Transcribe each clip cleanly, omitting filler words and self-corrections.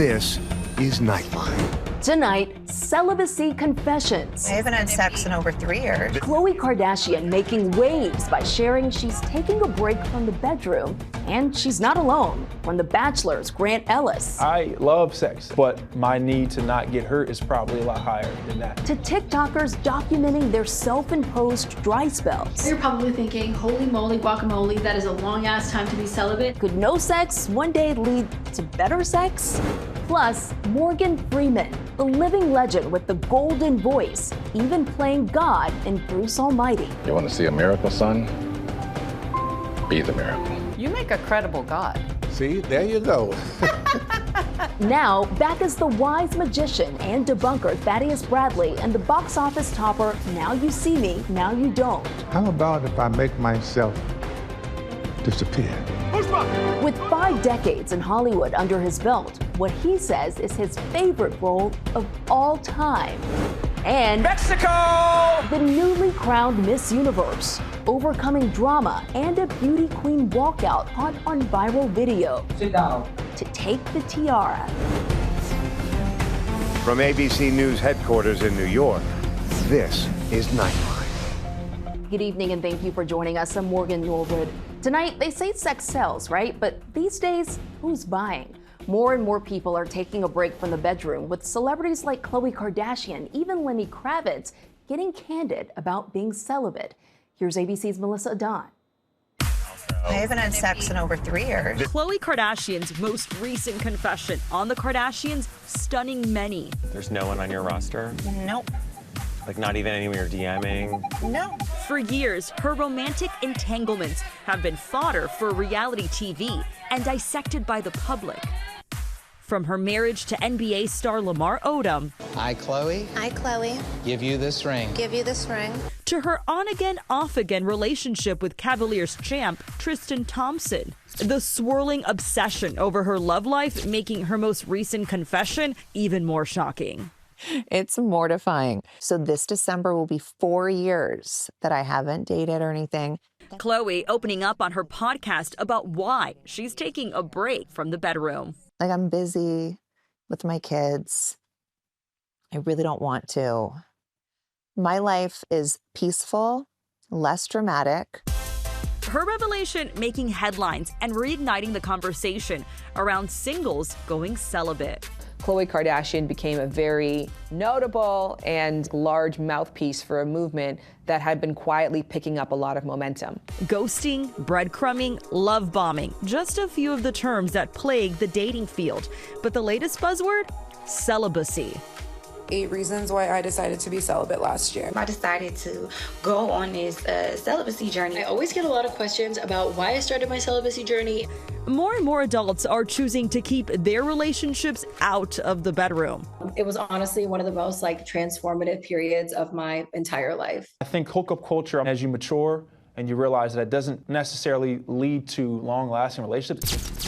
This is Nightline. Tonight, celibacy confessions. I haven't had sex in over 3 years. Khloe Kardashian making waves by sharing she's taking a break from the bedroom. And she's not alone. From The Bachelor's Grant Ellis. I love sex, but my need to not get hurt is probably a lot higher than that. To TikTokers documenting their self-imposed dry spells. You're probably thinking, holy moly guacamole, that is a long ass time to be celibate. Could no sex one day lead to better sex? Plus, Morgan Freeman, the living legend with the golden voice, even playing God in Bruce Almighty. You want to see a miracle, son? Be the miracle. You make a credible God. See, there you go. Now, back as the wise magician and debunker Thaddeus Bradley and the box office topper Now You See Me, Now You Don't. How about if I make myself disappear? With 5 decades in Hollywood under his belt, what he says is his favorite role of all time. And Mexico! The newly crowned Miss Universe, overcoming drama and a beauty queen walkout caught on viral video. Sit down. To take the tiara. From ABC News headquarters in New York, this is Nightline. Good evening and thank you for joining us. I'm Morgan Norwood. Tonight, they say sex sells, right? But these days, who's buying? More and more people are taking a break from the bedroom, with celebrities like Khloe Kardashian, even Lenny Kravitz, getting candid about being celibate. Here's ABC's Melissa Adon. I haven't had sex in over 3 years. Khloe Kardashian's most recent confession on the Kardashians, stunning many. There's no one on your roster? Nope. Like not even anyone you're DMing? No. For years, her romantic entanglements have been fodder for reality TV and dissected by the public. From her marriage to NBA star Lamar Odom. I, Khloe. I, Khloe. Give you this ring. Give you this ring. To her on-again, off-again relationship with Cavaliers champ Tristan Thompson. The swirling obsession over her love life making her most recent confession even more shocking. It's mortifying. So this December will be 4 years that I haven't dated or anything. Khloe opening up on her podcast about why she's taking a break from the bedroom. Like, I'm busy with my kids. I really don't want to. My life is peaceful, less dramatic. Her revelation making headlines and reigniting the conversation around singles going celibate. Khloe Kardashian became a very notable and large mouthpiece for a movement that had been quietly picking up a lot of momentum. Ghosting, breadcrumbing, love bombing, just a few of the terms that plague the dating field. But the latest buzzword? Celibacy. 8 reasons why I decided to be celibate last year. I decided to go on this celibacy journey. I always get a lot of questions about why I started my celibacy journey. More and more adults are choosing to keep their relationships out of the bedroom. It was honestly one of the most transformative periods of my entire life. I think hookup culture, as you mature and you realize that it doesn't necessarily lead to long-lasting relationships.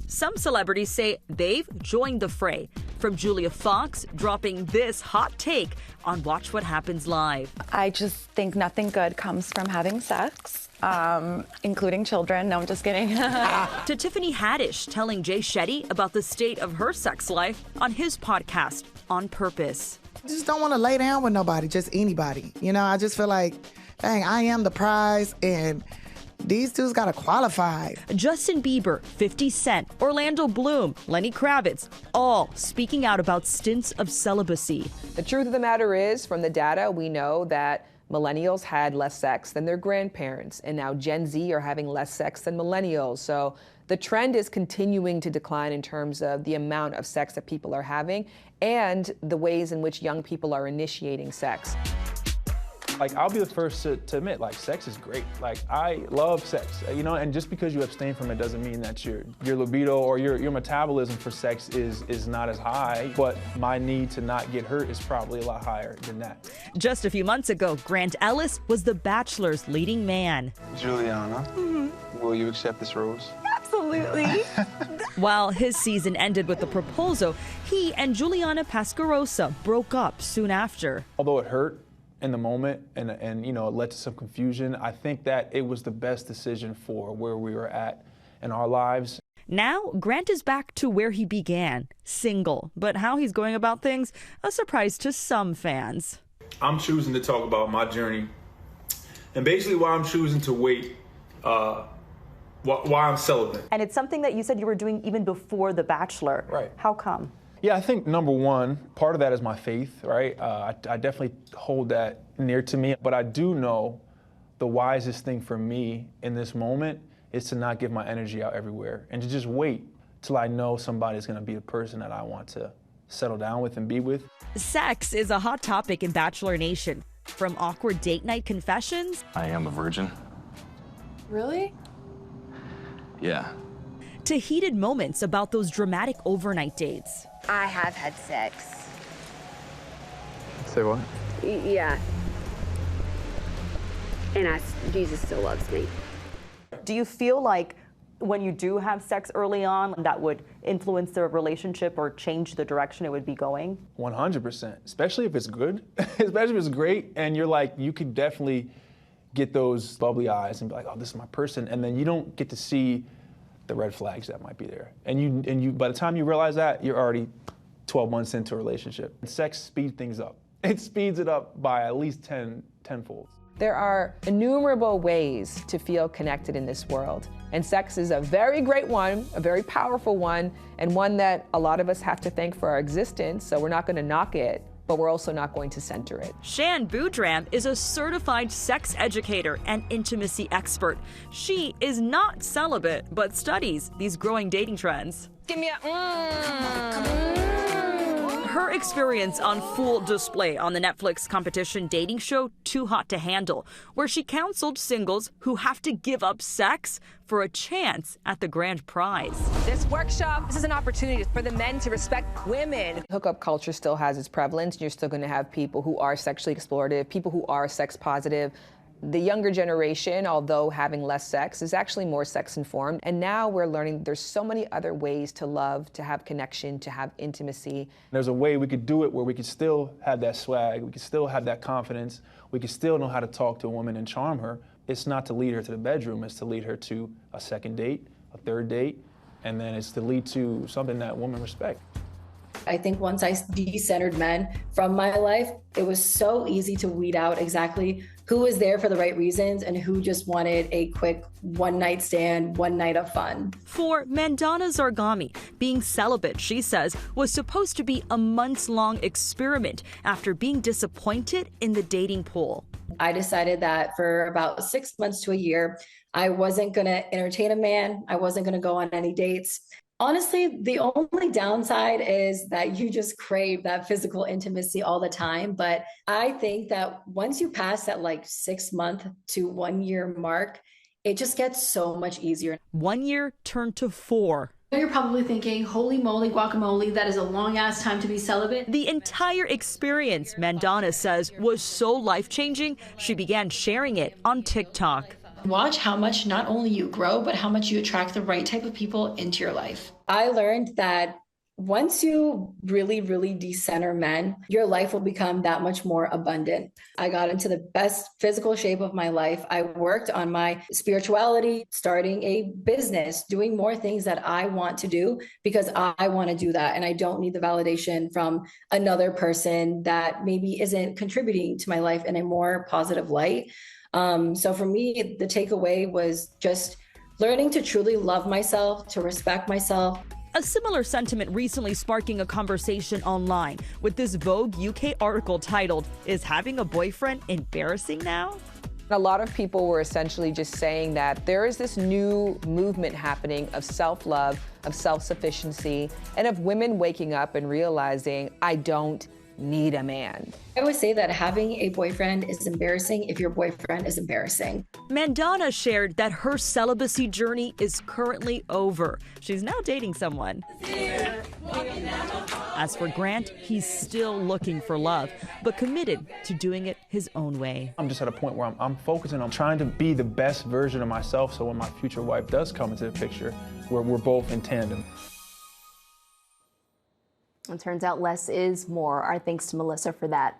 Some celebrities say they've joined the fray, from Julia Fox dropping this hot take on Watch What Happens Live. I just think nothing good comes from having sex, including children. No, I'm just kidding. To Tiffany Haddish telling Jay Shetty about the state of her sex life on his podcast, On Purpose. I just don't want to lay down with nobody, just anybody. You know, I just feel like, dang, I am the prize, and these dudes gotta qualify. Justin Bieber, 50 Cent, Orlando Bloom, Lenny Kravitz, all speaking out about stints of celibacy. The truth of the matter is, from the data, we know that millennials had less sex than their grandparents, and now Gen Z are having less sex than millennials. So the trend is continuing to decline in terms of the amount of sex that people are having and the ways in which young people are initiating sex. Like, I'll be the first to admit, sex is great. I love sex, and just because you abstain from it doesn't mean that your libido or your metabolism for sex is not as high, but my need to not get hurt is probably a lot higher than that. Just a few months ago, Grant Ellis was The Bachelor's leading man. Juliana, will you accept this rose? Absolutely. While his season ended with a proposal, he and Juliana Pascarosa broke up soon after. Although it hurt in the moment and it led to some confusion, I think that it was the best decision for where we were at in our lives. Now, Grant is back to where he began, single. But how he's going about things, a surprise to some fans. I'm choosing to talk about my journey, and basically why I'm choosing to wait, why I'm celibate. And it's something that you said you were doing even before The Bachelor. Right. How come? Yeah, I think number one, part of that is my faith, right? I definitely hold that near to me, but I do know the wisest thing for me in this moment is to not give my energy out everywhere and to just wait till I know somebody's gonna be the person that I want to settle down with and be with. Sex is a hot topic in Bachelor Nation. From awkward date night confessions. I am a virgin. Really? Yeah. To heated moments about those dramatic overnight dates. I have had sex. Say what? Yeah. And Jesus still loves me. Do you feel like when you do have sex early on, that would influence the relationship or change the direction it would be going? 100%, especially if it's good, especially if it's great, and you're like, you could definitely get those bubbly eyes and be like, oh, this is my person, and then you don't get to see the red flags that might be there. And you, by the time you realize that, you're already 12 months into a relationship. Sex speeds things up. It speeds it up by at least tenfold. There are innumerable ways to feel connected in this world. And sex is a very great one, a very powerful one, and one that a lot of us have to thank for our existence, so we're not going to knock it, but we're also not going to center it. Shan Boudram is a certified sex educator and intimacy expert. She is not celibate, but studies these growing dating trends. Give me a Her experience on full display on the Netflix competition dating show Too Hot to Handle, where she counseled singles who have to give up sex for a chance at the grand prize. This workshop, this is an opportunity for the men to respect women. Hookup culture still has its prevalence, and you're still going to have people who are sexually explorative, people who are sex positive. The younger generation, although having less sex, is actually more sex informed. And now we're learning there's so many other ways to love, to have connection, to have intimacy. There's a way we could do it where we could still have that swag, we could still have that confidence, we could still know how to talk to a woman and charm her. It's not to lead her to the bedroom, it's to lead her to a second date, a third date, and then it's to lead to something that women respect. I think once I decentered men from my life, it was so easy to weed out exactly who was there for the right reasons and who just wanted a quick one-night stand, one night of fun. For Mandana Zargami, being celibate, she says, was supposed to be a months-long experiment after being disappointed in the dating pool. I decided that for about 6 months to a year, I wasn't going to entertain a man. I wasn't going to go on any dates. Honestly, the only downside is that you just crave that physical intimacy all the time. But I think that once you pass that 6 month to 1 year mark, it just gets so much easier. 1 year turned to 4. You're probably thinking, holy moly guacamole, that is a long ass time to be celibate. The entire experience, Mandana says, was so life-changing, she began sharing it on TikTok. Watch how much not only you grow, but how much you attract the right type of people into your life. I learned that once you really, really decenter men, your life will become that much more abundant. I got into the best physical shape of my life. I worked on my spirituality, starting a business, doing more things that I want to do because I want to do that. And I don't need the validation from another person that maybe isn't contributing to my life in a more positive light. So for me, the takeaway was just learning to truly love myself, to respect myself. A similar sentiment recently sparking a conversation online with this Vogue UK article titled, "Is having a boyfriend embarrassing now?" A lot of people were essentially just saying that there is this new movement happening of self-love, of self-sufficiency, and of women waking up and realizing, I don't need a man. I would say that having a boyfriend is embarrassing if your boyfriend is embarrassing. Mandana shared that her celibacy journey is currently over. She's now dating someone. As for Grant, he's still looking for love, but committed to doing it his own way. I'm just at a point where I'm focusing on trying to be the best version of myself, so when my future wife does come into the picture, we're both in tandem. It turns out less is more. Our thanks to Melissa for that.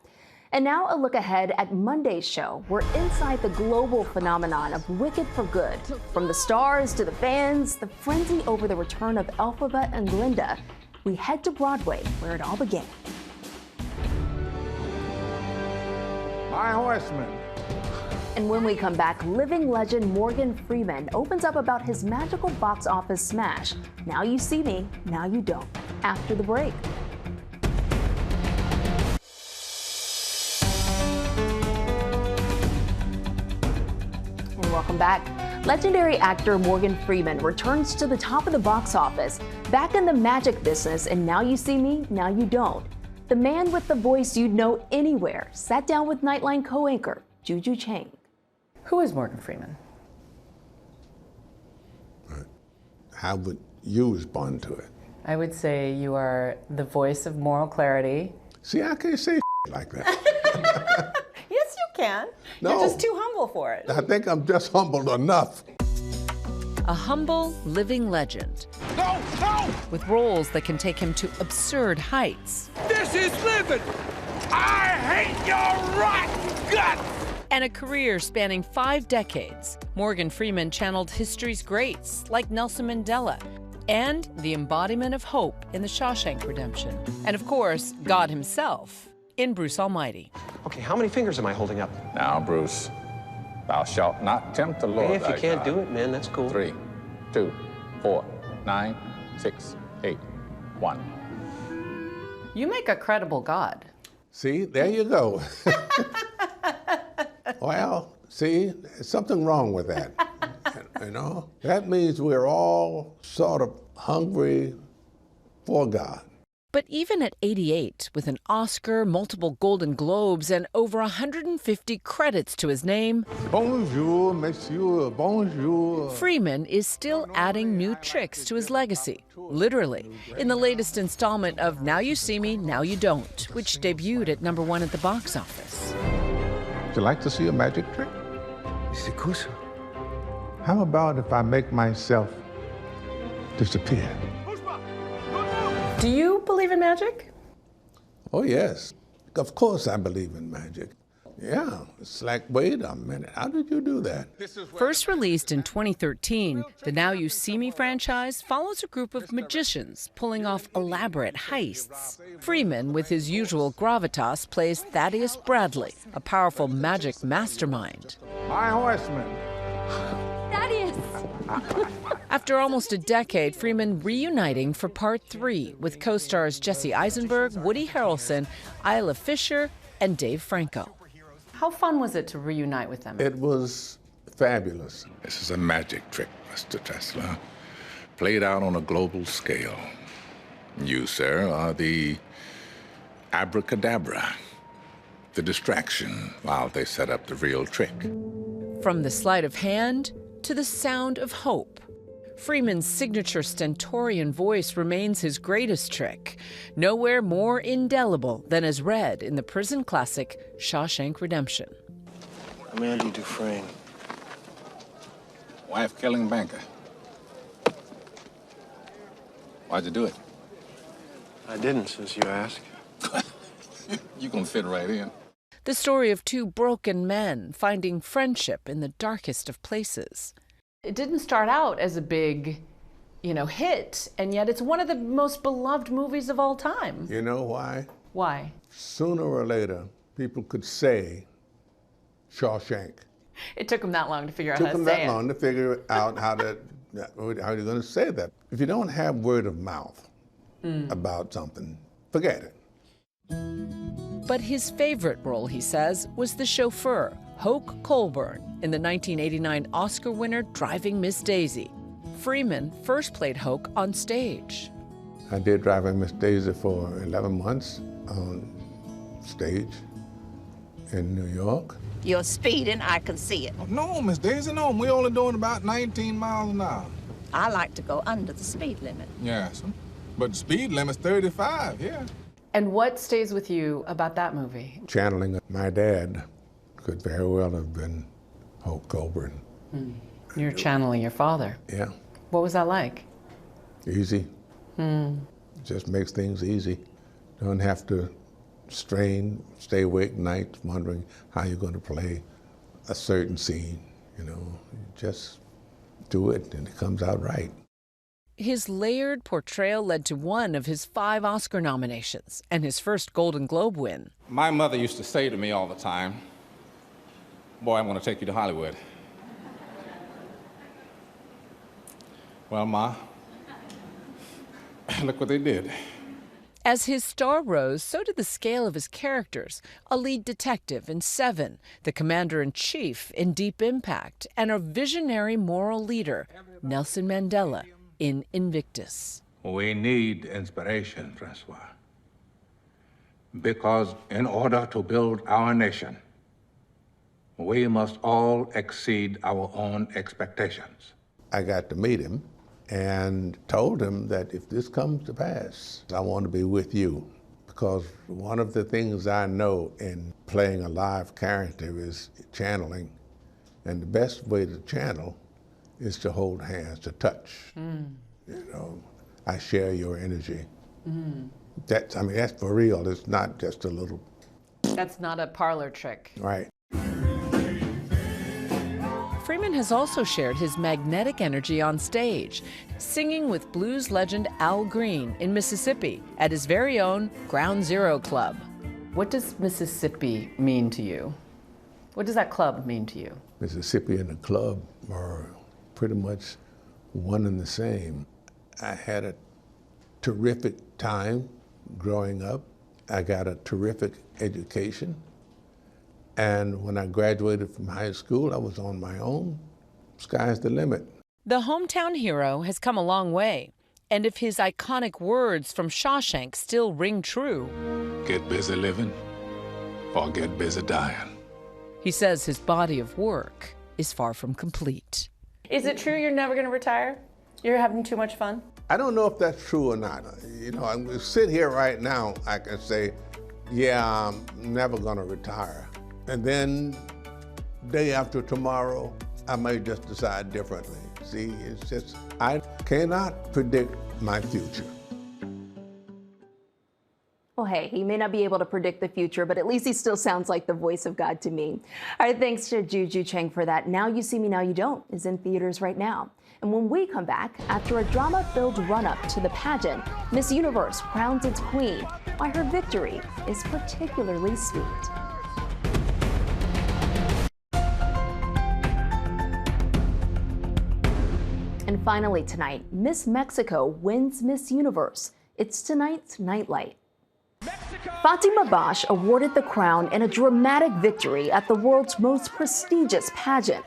And now a look ahead at Monday's show. We're inside the global phenomenon of Wicked for Good. From the stars to the fans, the frenzy over the return of Elphaba and Glinda, we head to Broadway, where it all began. My horseman. And when we come back, living legend Morgan Freeman opens up about his magical box office smash. Now You See Me, Now You Don't. After the break. And welcome back. Legendary actor Morgan Freeman returns to the top of the box office, back in the magic business, and Now You See Me, Now You Don't. The man with the voice you'd know anywhere sat down with Nightline co-anchor Juju Chang. Who is Morgan Freeman? How would you respond to it? I would say you are the voice of moral clarity. See, I can't say like that. Yes, you can. No. You're just too humble for it. I think I'm just humbled enough. A humble, living legend. No, no! With roles that can take him to absurd heights. This is living! I hate your rotten guts! And a career spanning 5 decades. Morgan Freeman channeled history's greats like Nelson Mandela and the embodiment of hope in The Shawshank Redemption. And of course, God himself in Bruce Almighty. Okay, how many fingers am I holding up? Now, Bruce, thou shalt not tempt the Lord. Hey, if you thy can't God. do it, man, that's cool. 3, 2, 4, 9, 6, 8, 1. You make a credible God. See, there you go. Well, see, there's something wrong with that. You know, that means we're all sort of hungry for God. But even at 88, with an Oscar, multiple Golden Globes, and over 150 credits to his name, Bonjour, monsieur, bonjour. Freeman is still adding new tricks to his legacy, literally, in the latest installment of Now You See Me, Now You Don't, which debuted at #1 at the box office. Would you like to see a magic trick? C'est cool, ça. How about if I make myself disappear? Do you believe in magic? Oh, yes. Of course I believe in magic. Yeah, it's like, wait a minute, how did you do that? First released in 2013, the Now You See Me franchise follows a group of magicians pulling off elaborate heists. Freeman, with his usual gravitas, plays Thaddeus Bradley, a powerful magic mastermind. My horseman. Thaddeus! After almost a decade, Freeman reuniting for part 3 with co-stars Jesse Eisenberg, Woody Harrelson, Isla Fisher, and Dave Franco. How fun was it to reunite with them? It was fabulous. This is a magic trick, Mr. Tesla, played out on a global scale. You, sir, are the abracadabra, the distraction, while they set up the real trick. From the sleight of hand to the sound of hope, Freeman's signature stentorian voice remains his greatest trick, nowhere more indelible than as read in the prison classic Shawshank Redemption. I'm Andy Dufresne. Wife-killing banker. Why'd you do it? I didn't, since you asked. You can fit right in. The story of 2 broken men finding friendship in the darkest of places. It didn't start out as a big, hit, and yet it's one of the most beloved movies of all time. You know why? Why? Sooner or later, people could say Shawshank. It took them that long to figure out Took how to them say that long to figure out how you're going to say that. If you don't have word of mouth about something, forget it. But his favorite role, he says, was the chauffeur, Hoke Colburn, in the 1989 Oscar winner Driving Miss Daisy. Freeman first played Hoke on stage. I did Driving Miss Daisy for 11 months on stage in New York. You're speeding, I can see it. Oh, no, Miss Daisy, no. We're only doing about 19 miles an hour. I like to go under the speed limit. Yes, but the speed limit's 35, yeah. And what stays with you about that movie? Channeling my dad could very well have been Hoke Colburn. You're channeling your father. Yeah. What was that like? Easy. Just makes things easy. Don't have to strain, stay awake nights wondering how you're going to play a certain scene. You know, you just do it and it comes out right. His layered portrayal led to one of his 5 Oscar nominations and his first Golden Globe win. My mother used to say to me all the time, "Boy, I'm going to take you to Hollywood." Well, Ma, look what they did. As his star rose, so did the scale of his characters. A lead detective in Seven, the commander-in-chief in Deep Impact, and a visionary moral leader, Nelson Mandela, in Invictus. We need inspiration, Francois. Because in order to build our nation, we must all exceed our own expectations. I got to meet him and told him that if this comes to pass, I want to be with you. Because one of the things I know in playing a live character is channeling. And the best way to channel is to hold hands, to touch. You know, I share your energy. That's for real. It's not just a little. That's not a parlor trick. Right. Freeman has also shared his magnetic energy on stage, singing with blues legend Al Green in Mississippi at his very own Ground Zero Club. What does Mississippi mean to you? What does that club mean to you? Mississippi and the club are pretty much one and the same. I had a terrific time growing up. I got a terrific education. And when I graduated from high school, I was on my own. Sky's the limit. The hometown hero has come a long way. And if his iconic words from Shawshank still ring true, get busy living or get busy dying. He says his body of work is far from complete. Is it true you're never going to retire? You're having too much fun? I don't know if that's true or not. You know, I'm sit here right now, I can say, yeah, I'm never going to retire. And then day after tomorrow, I may just decide differently. See, it's just, I cannot predict my future. Well, hey, he may not be able to predict the future, but at least he still sounds like the voice of God to me. All right, thanks to Juju Chang for that. Now You See Me, Now You Don't is in theaters right now. And when we come back, after a drama-filled run-up to the pageant, Miss Universe crowns its queen, why her victory is particularly sweet. And finally tonight, Miss Mexico wins Miss Universe. It's tonight's Nightlight. Fatima Bosch awarded the crown in a dramatic victory at the world's most prestigious pageant.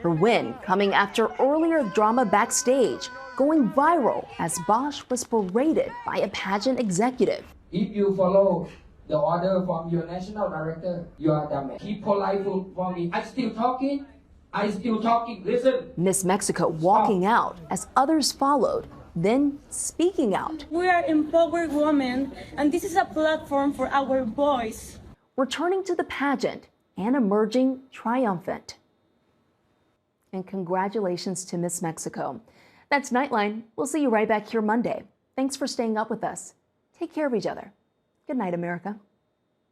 Her win coming after earlier drama backstage, going viral as Bosch was berated by a pageant executive. If you follow the order from your national director, you are damaged. Keep polite for me. I still talking. Listen. Miss Mexico walking out as others followed, then speaking out. We are empowered women, and this is a platform for our voice. Returning to the pageant and emerging triumphant. And congratulations to Miss Mexico. That's Nightline. We'll see you right back here Monday. Thanks for staying up with us. Take care of each other. Good night, America.